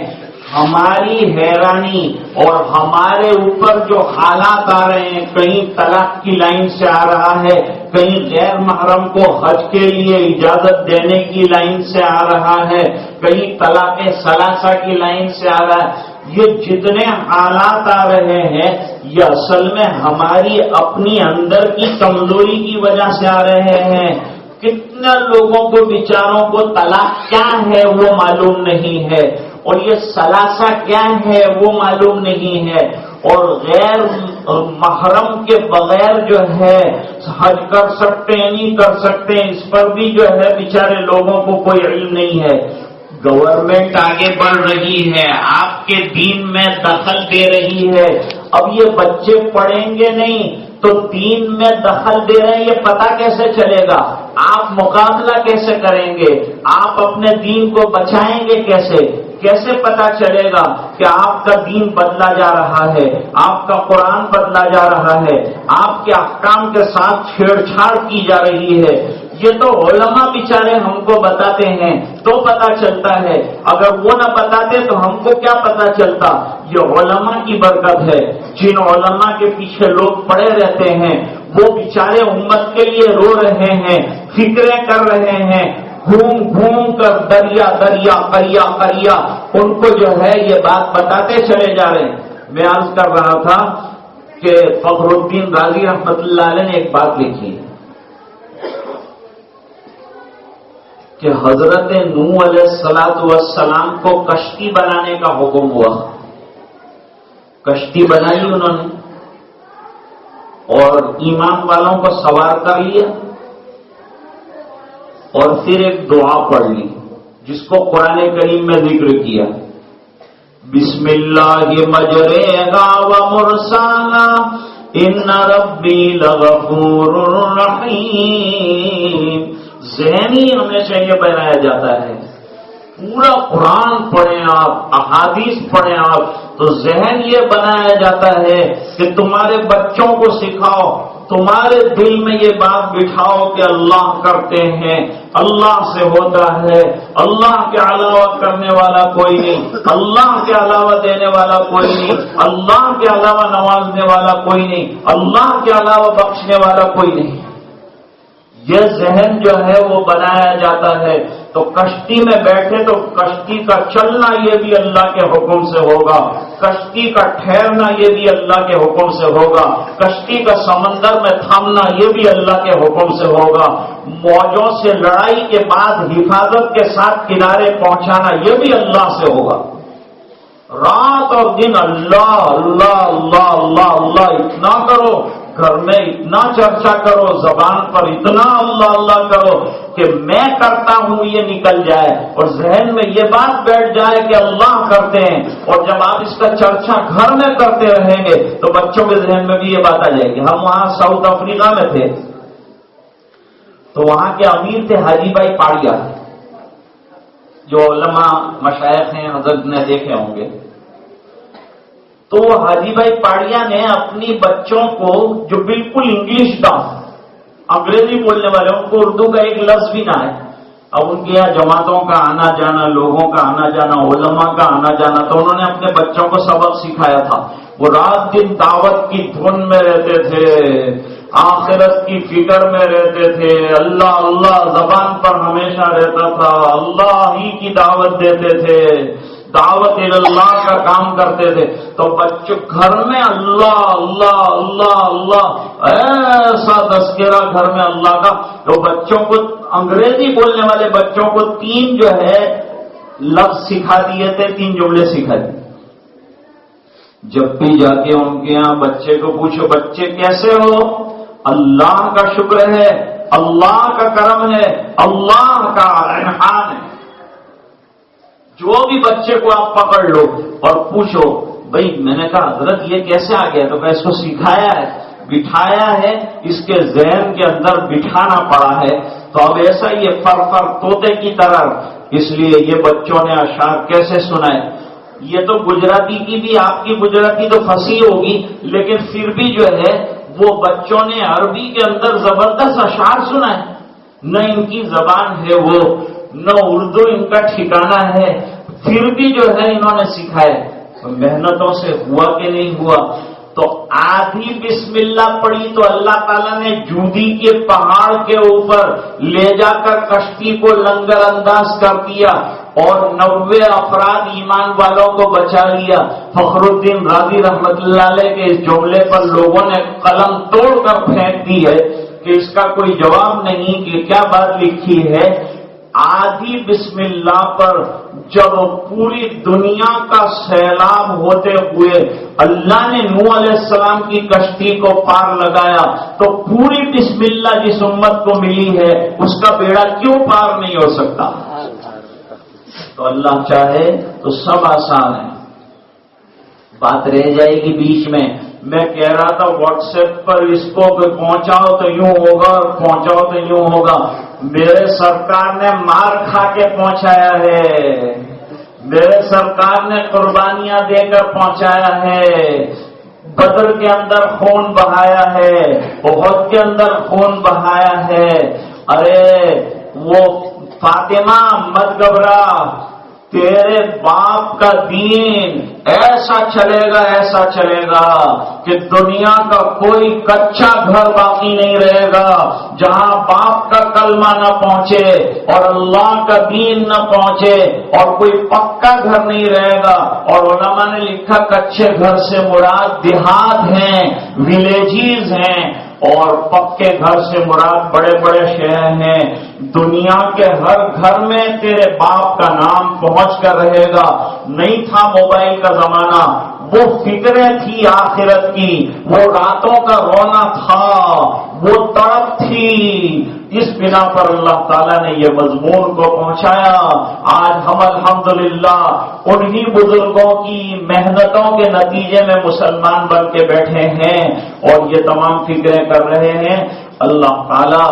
ہماری حیرانی اور ہمارے اوپر جو حالات آ رہے ہیں، کہیں طلاق کی لائن سے آ رہا ہے، کہیں غیر محرم کو حج کے لیے اجازت دینے کی لائن سے آ رہا ہے، کہیں طلاق ثلاثہ کی لائن سے آ رہا ہے۔ یہ جتنے حالات آ رہے ہیں یہ اصل میں ہماری اپنی اندر کی کمزوری کی وجہ سے آ رہے ہیں۔ کتنے لوگوں کو بیچاروں کو طلاق کیا ہے وہ معلوم نہیں ہے، اور یہ ثلاثہ کیا ہے وہ معلوم نہیں ہے، اور غیر محرم کے بغیر جو ہے حج کر سکتے ہیں نہیں کر سکتے، اس پر بھی جو ہے بیچارے لوگوں کو کوئی علم نہیں ہے۔ گورنمنٹ آگے بڑھ رہی ہے، آپ کے دین میں دخل دے رہی ہے۔ اب یہ بچے پڑھیں گے نہیں تو دین میں دخل دے رہے ہیں، یہ پتہ کیسے چلے گا؟ آپ مقابلہ کیسے کریں گے؟ آپ اپنے دین کو بچائیں گے کیسے؟ کیسے پتا چلے گا کہ آپ کا دین بدلا جا رہا ہے، آپ کا قرآن بدلا جا رہا ہے، آپ کے احکام کے ساتھ چھیڑ چھاڑ کی جا رہی ہے؟ یہ تو علماء بیچارے ہم کو بتاتے ہیں تو پتا چلتا ہے، اگر وہ نہ بتاتے تو ہم کو کیا پتا چلتا؟ یہ علماء کی برکت ہے۔ جن علماء کے پیچھے لوگ پڑے رہتے ہیں وہ بیچارے امت کے لیے رو رہے ہیں، فکریں کر رہے ہیں، گھوم گھوم کر دریا دریا قریا قریا ان کو جو ہے یہ بات بتاتے چلے جا رہے ہیں۔ میں عرض کر رہا تھا کہ فخر الدین رازی رحمت اللہ علیہ نے ایک بات لکھی کہ حضرت نوح علیہ السلام کو کشتی بنانے کا حکم ہوا، کشتی بنائی انہوں نے اور ایمان والوں کو سوار کر لیا، اور پھر ایک دعا پڑھ لی جس کو قرآن کریم میں ذکر کیا، بسم اللہ مجریہا و مرساہا ان ربی لغفور رحیم۔ ذہنی ہمیشہ یہ بنایا جاتا ہے، پورا قرآن پڑھیں آپ، احادیث پڑھیں آپ تو ذہن یہ بنایا جاتا ہے کہ تمہارے بچوں کو سکھاؤ، تمہارے دل میں یہ بات بٹھاؤ کہ اللہ کرتے ہیں، اللہ سے ہوتا ہے، اللہ کے علاوہ کرنے والا کوئی نہیں، اللہ کے علاوہ دینے والا کوئی نہیں، اللہ کے علاوہ نوازنے والا کوئی نہیں، اللہ کے علاوہ بخشنے والا کوئی نہیں۔ یہ ذہن جو ہے وہ بنایا جاتا ہے تو کشتی میں بیٹھے تو کشتی کا چلنا یہ بھی اللہ کے حکم سے ہوگا، کشتی کا ٹھہرنا یہ بھی اللہ کے حکم سے ہوگا، کشتی کا سمندر میں تھامنا یہ بھی اللہ کے حکم سے ہوگا، موجوں سے لڑائی کے بعد حفاظت کے ساتھ کنارے پہنچانا یہ بھی اللہ سے ہوگا۔ رات اور دن اللہ اللہ اللہ اللہ اللہ اتنا کرو، گھر میں اتنا چرچا کرو، زبان پر اتنا اللہ اللہ کرو کہ میں کرتا ہوں یہ نکل جائے اور ذہن میں یہ بات بیٹھ جائے کہ اللہ کرتے ہیں، اور جب آپ اس کا چرچا گھر میں کرتے رہیں گے تو بچوں کے ذہن میں بھی یہ بات آ جائے گی۔ ہم وہاں ساؤتھ افریقہ میں تھے تو وہاں کے امیر تھے حاجی بھائی پاڑیا، جو علماء مشائخ ہیں حضرت نے دیکھے ہوں گے۔ تو حاجی بھائی پاڑیا نے اپنی بچوں کو جو بالکل انگلش ٹاؤن انگریزی بولنے والے، ان کو اردو کا ایک لفظ بھی نہ ہے، اب ان کے یہاں جماعتوں کا آنا جانا، لوگوں کا آنا جانا، علماء کا آنا جانا، تو انہوں نے اپنے بچوں کو سبق سکھایا تھا۔ وہ رات دن دعوت کی دھن میں رہتے تھے، آخرت کی فکر میں رہتے تھے، اللہ اللہ زبان پر ہمیشہ رہتا تھا، اللہ ہی کی دعوت دیتے تھے، دعوت اللہ کا کام کرتے تھے۔ تو بچوں گھر میں اللہ اللہ اللہ اللہ ایسا تذکرہ گھر میں اللہ کا، تو بچوں کو انگریزی بولنے والے بچوں کو 3 جو ہے لفظ سکھا دیے تھے، 3 جملے سکھا دیے۔ جب بھی جاتے ان کے یہاں بچے کو پوچھو بچے کیسے ہو، اللہ کا شکر ہے، اللہ کا کرم ہے، اللہ کا انعام ہے. جو بھی بچے کو آپ پکڑ لو اور پوچھو بھائی میں نے کہا حضرت یہ کیسے آ گیا، تو میں اس کو سکھایا ہے، بٹھایا ہے، اس کے ذہن کے اندر بٹھانا پڑا ہے. تو اب ایسا یہ فر طوطے کی طرح، اس لیے یہ بچوں نے اشعار کیسے سنائے. یہ تو گجراتی کی بھی، آپ کی گجراتی تو فصیح ہوگی، لیکن پھر بھی جو ہے وہ بچوں نے عربی کے اندر زبردست اشعار سنائے. نہ ان کی زبان ہے وہ، نہ اردو ان کا ٹھکانہ ہے، پھر بھی جو ہے انہوں نے سکھائے. محنتوں سے ہوا کہ نہیں ہوا. تو آدھی بسم اللہ پڑھی تو اللہ تعالیٰ نے جودی کے پہاڑ کے اوپر لے جا کر کشتی کو لنگر انداز کر دیا اور 90 افراد ایمان والوں کو بچا لیا. فخر الدین رازی رحمت اللہ علیہ کے اس جملے پر لوگوں نے قلم توڑ کر پھینک دی ہے کہ اس کا کوئی جواب نہیں کہ کیا بات لکھی ہے. آدھی بسم اللہ پر جب پوری دنیا کا سیلاب ہوتے ہوئے اللہ نے نوح علیہ السلام کی کشتی کو پار لگایا تو پوری بسم اللہ جس امت کو ملی ہے اس کا بیڑا کیوں پار نہیں ہو سکتا؟ تو اللہ چاہے تو سب آسان ہے. بات رہ جائے گی بیچ میں. میں کہہ رہا تھا واٹس ایپ پر اس کو پہنچاؤ تو یوں ہوگا اور پہنچاؤ تو یوں ہوگا. میرے سرکار نے مار کھا کے پہنچایا ہے، میرے سرکار نے قربانیاں دے کر پہنچایا ہے. بدر کے اندر خون بہایا ہے، احد کے اندر خون بہایا ہے. ارے وہ فاطمہ مت گھبرا، تیرے باپ کا دین ایسا چلے گا کہ دنیا کا کوئی کچا گھر باقی نہیں رہے گا جہاں باپ کا کلمہ نہ پہنچے اور اللہ کا دین نہ پہنچے، اور کوئی پکا گھر نہیں رہے گا. اور علماء نے لکھا کچے گھر سے مراد دیہات ہیں، ولیجز ہیں، اور پکے گھر سے مراد بڑے بڑے شہر ہیں. دنیا کے ہر گھر میں تیرے باپ کا نام پہنچ کر رہے گا. نہیں تھا موبائل کا زمانہ، وہ فکریں تھی آخرت کی، وہ راتوں کا رونا تھا، وہ تڑپ تھی. اس بنا پر اللہ تعالیٰ نے یہ مضمون کو پہنچایا. آج ہم الحمدللہ انہی بزرگوں کی محنتوں کے نتیجے میں مسلمان بن کے بیٹھے ہیں اور یہ تمام فکریں کر رہے ہیں. اللہ تعالیٰ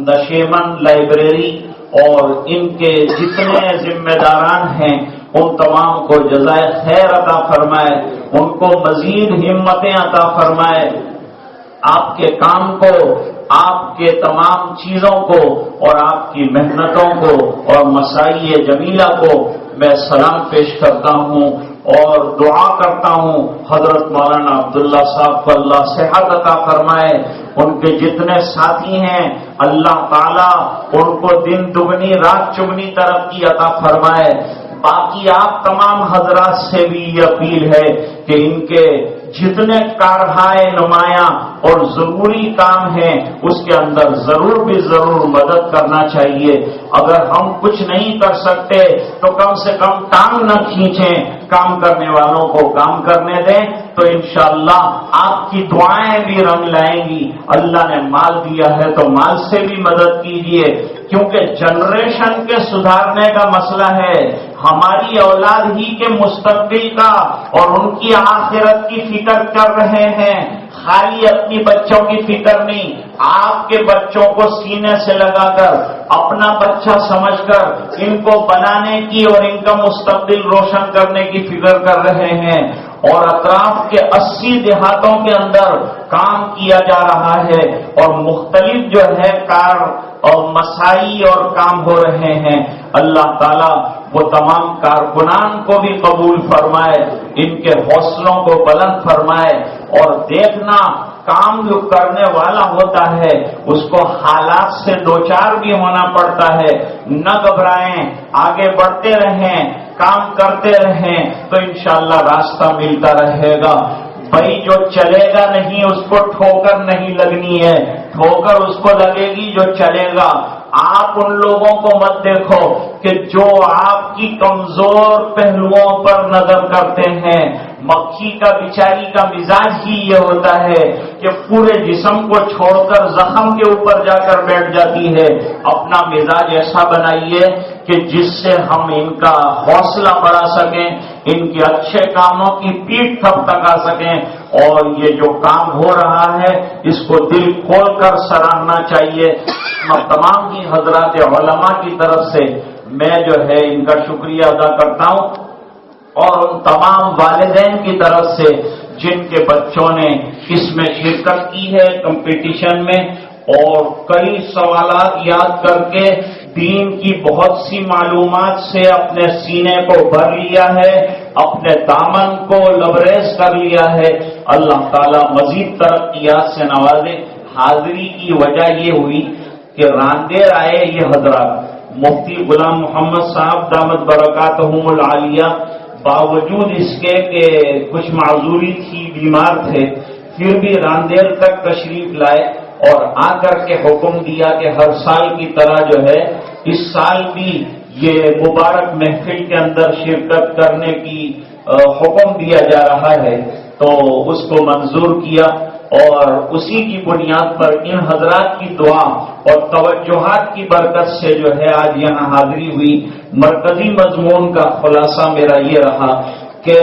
نشیمن لائبریری اور ان کے جتنے ذمہ داران ہیں ان تمام کو جزائے خیر عطا فرمائے، ان کو مزید ہمتیں عطا فرمائے. آپ کے کام کو، آپ کے تمام چیزوں کو اور آپ کی محنتوں کو اور مساعی جمیلہ کو میں سلام پیش کرتا ہوں اور دعا کرتا ہوں حضرت مولانا عبداللہ صاحب کو اللہ صحت عطا فرمائے. ان کے جتنے ساتھی ہیں اللہ تعالیٰ ان کو دن دگنی رات چگنی ترقی عطا فرمائے. باقی آپ تمام حضرات سے بھی یہ اپیل ہے کہ ان کے جتنے کارہائے نمایاں اور ضروری کام ہیں اس کے اندر ضرور مدد کرنا چاہیے. اگر ہم کچھ نہیں کر سکتے تو کم سے کم ٹانگ نہ کھینچیں، کام کرنے والوں کو کام کرنے دیں تو انشاءاللہ آپ کی دعائیں بھی رنگ لائیں گی. اللہ نے مال دیا ہے تو مال سے بھی مدد کیجیے، کیونکہ جنریشن کے سدھارنے کا مسئلہ ہے. ہماری اولاد ہی کے مستقبل کا اور ان کی آخرت کی فکر کر رہے ہیں، خالی اپنی بچوں کی فکر نہیں. آپ کے بچوں کو سینے سے لگا کر اپنا بچہ سمجھ کر ان کو بنانے کی اور ان کا مستقبل روشن کرنے کی فکر کر رہے ہیں. اور اطراف کے 80 دیہاتوں کے اندر کام کیا جا رہا ہے اور مختلف جو ہے کار اور مساعی اور کام ہو رہے ہیں. اللہ تعالیٰ وہ تمام کارکنان کو بھی قبول فرمائے، ان کے حوصلوں کو بلند فرمائے. اور دیکھنا کام جو کرنے والا ہوتا ہے اس کو حالات سے دوچار بھی ہونا پڑتا ہے. نہ گھبرائیں، آگے بڑھتے رہیں، کام کرتے رہیں تو انشاءاللہ راستہ ملتا رہے گا. بھائی جو چلے گا نہیں اس کو ٹھوکر نہیں لگنی ہے، ٹھوکر اس کو لگے گی جو چلے گا. آپ ان لوگوں کو مت دیکھو کہ جو آپ کی کمزور پہلوؤں پر نظر کرتے ہیں، مکھی کا بیچاری کا مزاج ہی یہ ہوتا ہے کہ پورے جسم کو چھوڑ کر زخم کے اوپر جا کر بیٹھ جاتی ہے. اپنا مزاج ایسا بنائیے کہ جس سے ہم ان کا حوصلہ بڑھا سکیں، ان کے اچھے کاموں کی پیٹھ تھپتکا سکیں، اور یہ جو کام ہو رہا ہے اس کو دل کھول کر سراہنا چاہیے. تمام ہی حضرات علماء کی طرف سے میں جو ہے ان کا شکریہ ادا کرتا ہوں، اور ان تمام والدین کی طرف سے جن کے بچوں نے اس میں شرکت کی ہے کمپٹیشن میں، اور کئی سوالات یاد کر کے دین کی بہت سی معلومات سے اپنے سینے کو بھر لیا ہے، اپنے دامن کو لبریز کر لیا ہے. اللہ تعالیٰ مزید ترقیات سے نوازے. حاضری کی وجہ یہ ہوئی کہ راندیر آئے یہ حضرات، مفتی غلام محمد صاحب دامت برکاتہم العالیہ، باوجود اس کے کہ کچھ معذوری تھی، بیمار تھے، پھر بھی راندیر تک تشریف لائے اور آ کر کے حکم دیا کہ ہر سال کی طرح جو ہے اس سال بھی یہ مبارک محفل کے اندر شرکت کرنے کی حکم دیا جا رہا ہے. تو اس کو منظور کیا، اور اسی کی بنیاد پر ان حضرات کی دعا اور توجہات کی برکت سے جو ہے آج یہاں حاضری ہوئی. مرکزی مضمون کا خلاصہ میرا یہ رہا کہ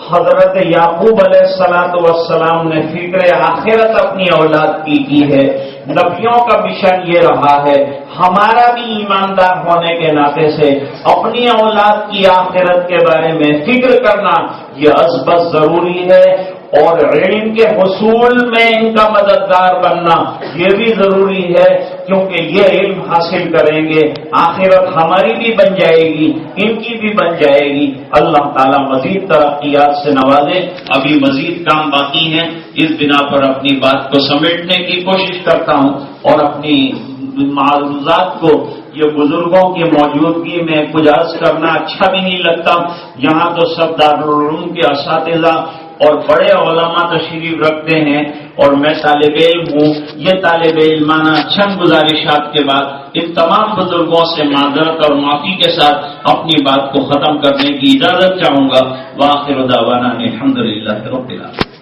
حضرت یعقوب علیہ الصلوۃ والسلام نے فکر آخرت اپنی اولاد کی ہے. نبیوں کا مشن یہ رہا ہے، ہمارا بھی ایماندار ہونے کے ناطے سے اپنی اولاد کی آخرت کے بارے میں فکر کرنا یہ ازبز ضروری ہے، اور علم کے حصول میں ان کا مددگار بننا یہ بھی ضروری ہے، کیونکہ یہ علم حاصل کریں گے آخرت ہماری بھی بن جائے گی، ان کی بھی بن جائے گی. اللہ تعالیٰ مزید ترقیات سے نوازے. ابھی مزید کام باقی ہیں، اس بنا پر اپنی بات کو سمیٹنے کی کوشش کرتا ہوں، اور اپنی معروضات کو یہ بزرگوں کی موجودگی میں کچھ عرض کرنا اچھا بھی نہیں لگتا. یہاں تو سب دارالعلوم کے اساتذہ اور بڑے علماء تشریف رکھتے ہیں، اور میں طالب علم ہوں. یہ طالب علمانہ چند گزارشات کے بعد ان تمام بزرگوں سے معذرت اور معافی کے ساتھ اپنی بات کو ختم کرنے کی اجازت چاہوں گا. وآخر دعوانا الحمدللہ رب العالمین.